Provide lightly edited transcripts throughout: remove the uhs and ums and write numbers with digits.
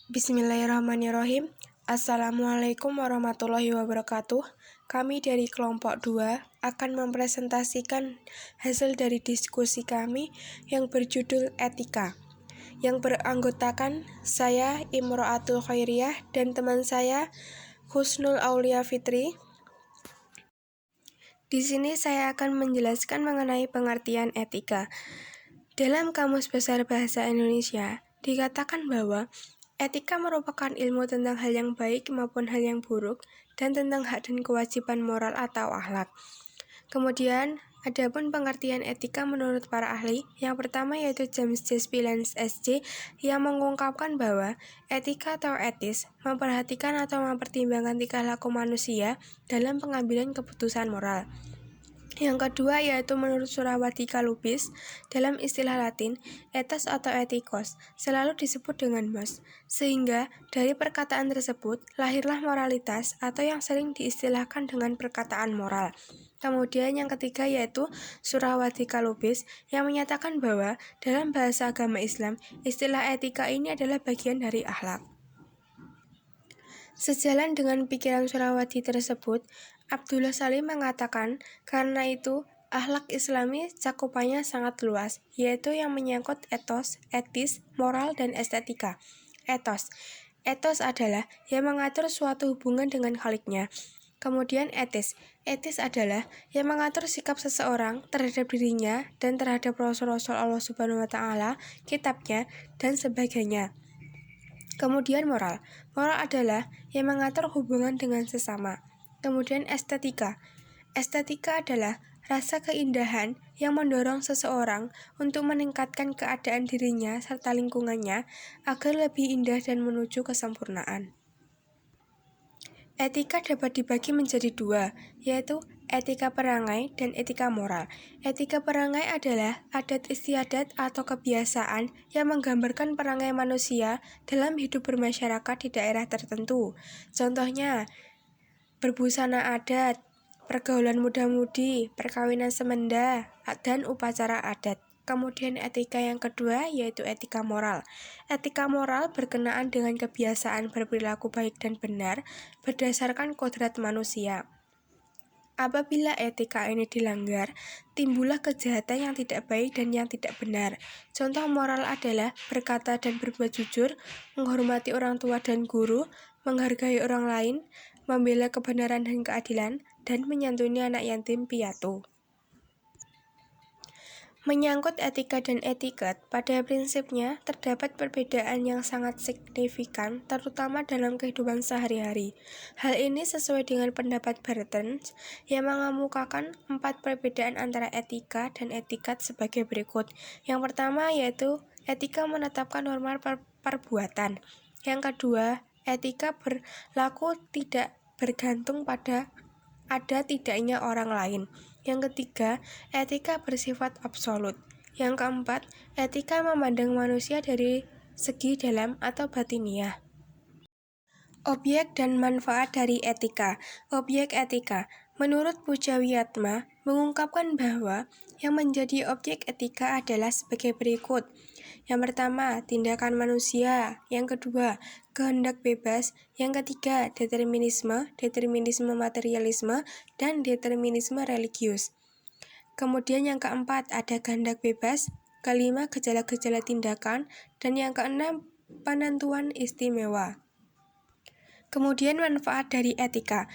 Bismillahirrahmanirrahim. Assalamualaikum warahmatullahi wabarakatuh. Kami dari kelompok 2 akan mempresentasikan hasil dari diskusi kami yang berjudul Etika, yang beranggotakan saya Imro'atul Khairiyah dan teman saya Husnul Aulia Fitri. Di sini saya akan menjelaskan mengenai pengertian etika. Dalam Kamus Besar Bahasa Indonesia, dikatakan bahwa etika merupakan ilmu tentang hal yang baik maupun hal yang buruk dan tentang hak dan kewajiban moral atau akhlak. Kemudian, adapun pengertian etika menurut para ahli, yang pertama yaitu James J. Spillane SJ yang mengungkapkan bahwa etika atau etis memperhatikan atau mempertimbangkan tingkah laku manusia dalam pengambilan keputusan moral. Yang kedua yaitu menurut Surawardika Lubis, dalam istilah Latin, ethos atau ethikos selalu disebut dengan mos, sehingga dari perkataan tersebut lahirlah moralitas atau yang sering diistilahkan dengan perkataan moral. Kemudian yang ketiga yaitu Surawardika Lubis yang menyatakan bahwa dalam bahasa agama Islam, istilah etika ini adalah bagian dari akhlak. Sejalan dengan pikiran Surawati tersebut, Abdullah Salim mengatakan, karena itu, akhlak Islami cakupannya sangat luas, yaitu yang menyangkut etos, etis, moral, dan estetika. Etos adalah yang mengatur suatu hubungan dengan khaliknya. Kemudian etis adalah yang mengatur sikap seseorang terhadap dirinya dan terhadap Rasul-Rasul Allah Subhanahu wa Ta'ala, kitabnya, dan sebagainya. Kemudian moral adalah yang mengatur hubungan dengan sesama. Kemudian estetika adalah rasa keindahan yang mendorong seseorang untuk meningkatkan keadaan dirinya serta lingkungannya agar lebih indah dan menuju kesempurnaan. Etika dapat dibagi menjadi dua, yaitu etika perangai dan etika moral. Etika perangai adalah adat istiadat atau kebiasaan yang menggambarkan perangai manusia dalam hidup bermasyarakat di daerah tertentu. Contohnya, berbusana adat, pergaulan muda-mudi, perkawinan semenda, dan upacara adat. Kemudian etika yang kedua yaitu etika moral. Etika moral berkenaan dengan kebiasaan berperilaku baik dan benar berdasarkan kodrat manusia. Apabila etika ini dilanggar, timbullah kejahatan yang tidak baik dan yang tidak benar. Contoh moral adalah berkata dan berbuat jujur, menghormati orang tua dan guru, menghargai orang lain, membela kebenaran dan keadilan, dan menyantuni anak yatim piatu. Menyangkut etika dan etiket, pada prinsipnya terdapat perbedaan yang sangat signifikan, terutama dalam kehidupan sehari-hari. Hal ini sesuai dengan pendapat Barthes yang mengemukakan 4 perbedaan antara etika dan etiket sebagai berikut. Yang pertama yaitu etika menetapkan norma perbuatan. Yang kedua, etika berlaku tidak bergantung pada ada tidaknya orang lain. Yang ketiga, etika bersifat absolut. Yang keempat, etika memandang manusia dari segi dalam atau batiniah. Objek dan manfaat dari etika. Objek etika. Menurut Pujawiyatma, mengungkapkan bahwa yang menjadi objek etika adalah sebagai berikut. Yang pertama, tindakan manusia. Yang kedua, kehendak bebas. Yang ketiga, determinisme materialisme, dan determinisme religius. Kemudian yang keempat, ada kehendak bebas. Kelima, gejala-gejala tindakan. Dan yang keenam, penentuan istimewa. Kemudian manfaat dari etika.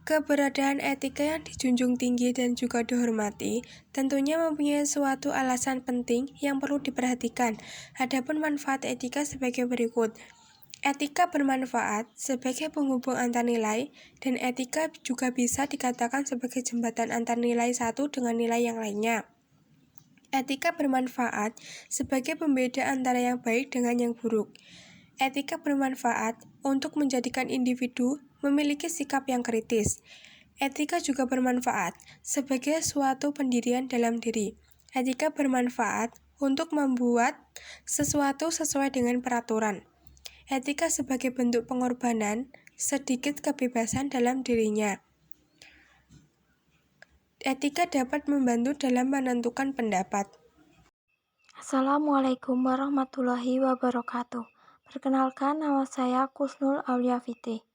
Keberadaan etika yang dijunjung tinggi dan juga dihormati tentunya mempunyai suatu alasan penting yang perlu diperhatikan. Adapun manfaat etika sebagai berikut. Etika bermanfaat sebagai penghubung antar nilai, dan etika juga bisa dikatakan sebagai jembatan antar nilai satu dengan nilai yang lainnya. Etika bermanfaat sebagai pembeda antara yang baik dengan yang buruk. Etika bermanfaat untuk menjadikan individu memiliki sikap yang kritis. Etika juga bermanfaat sebagai suatu pendirian dalam diri. Etika bermanfaat untuk membuat sesuatu sesuai dengan peraturan. Etika sebagai bentuk pengorbanan, sedikit kebebasan dalam dirinya. Etika dapat membantu dalam menentukan pendapat. Assalamualaikum warahmatullahi wabarakatuh. Perkenalkan, nama saya Kusnul Aulia Fitri.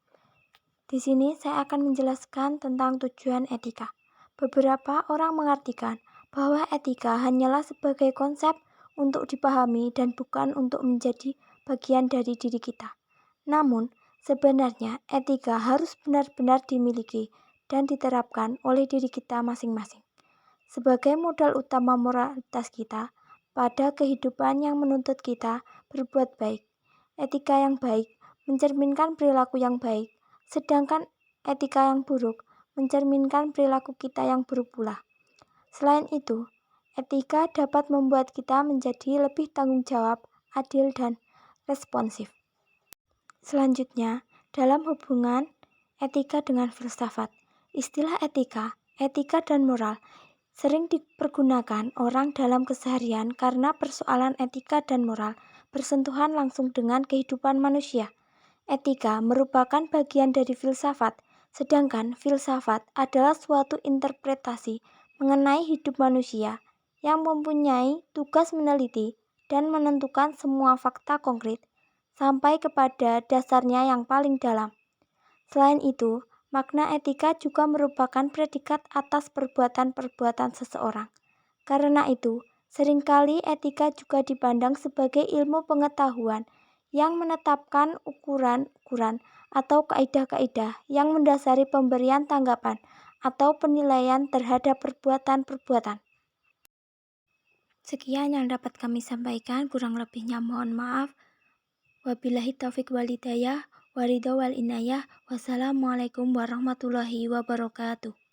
Di sini saya akan menjelaskan tentang tujuan etika. Beberapa orang mengartikan bahwa etika hanyalah sebagai konsep untuk dipahami dan bukan untuk menjadi bagian dari diri kita. Namun, sebenarnya etika harus benar-benar dimiliki dan diterapkan oleh diri kita masing-masing. Sebagai modal utama moralitas kita pada kehidupan yang menuntut kita berbuat baik. Etika yang baik mencerminkan perilaku yang baik, sedangkan etika yang buruk mencerminkan perilaku kita yang buruk pula. Selain itu, etika dapat membuat kita menjadi lebih tanggung jawab, adil, dan responsif. Selanjutnya, dalam hubungan etika dengan filsafat, istilah etika, etika dan moral sering dipergunakan orang dalam keseharian karena persoalan etika dan moral bersentuhan langsung dengan kehidupan manusia. Etika merupakan bagian dari filsafat, sedangkan filsafat adalah suatu interpretasi mengenai hidup manusia yang mempunyai tugas meneliti dan menentukan semua fakta konkret sampai kepada dasarnya yang paling dalam. Selain itu, makna etika juga merupakan predikat atas perbuatan-perbuatan seseorang. Karena itu, seringkali etika juga dipandang sebagai ilmu pengetahuan yang menetapkan ukuran-ukuran atau kaidah-kaidah yang mendasari pemberian tanggapan atau penilaian terhadap perbuatan-perbuatan. Sekian yang dapat kami sampaikan, kurang lebihnya mohon maaf. Wabillahi taufik wal hidayah, waridho wal inayah. Wassalamualaikum warahmatullahi wabarakatuh.